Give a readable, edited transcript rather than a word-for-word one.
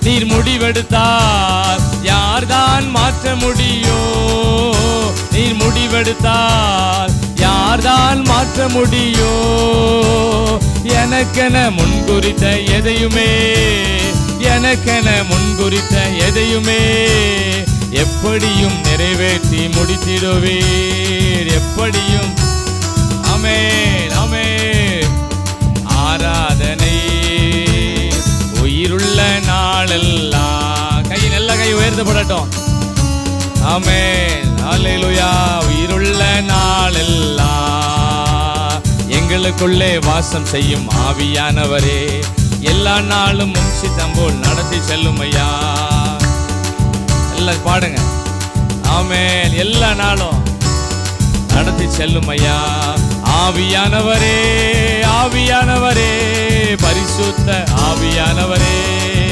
நீர் முடிவெடுத்தால் யார்தான் மாற்ற முடியோ? நீர் முடிவெடுத்தால் யார்தான் மாற்ற முடியோ? எனக்கென முன்குறித்த எதையுமே, எனக்கென முன்குறித்த எதையுமே எப்படியும் நிறைவேற்றி முடித்திடுவீர். எப்படியும். ஆமென், ஆமென். ஆராதனை உயிருள்ள நாளெல்லாம். கை நல்ல கை உயர்த்தப்படட்டும். ஆமென், அல்லேலூயா. உயிருள்ள நாளெல்லாம் எங்களுக்குள்ளே வாசம் செய்யும் ஆவியானவரே, எல்லா நாளும் சித்தம் போல் நடத்தி செல்லும் ஐயா. எல்லாம் பாடுங்க. ஆமென். எல்லா நாளும் நடத்தி செல்லும் ஐயா. ஆவியானவரே, ஆவியானவரே, பரிசுத்த ஆவியானவரே,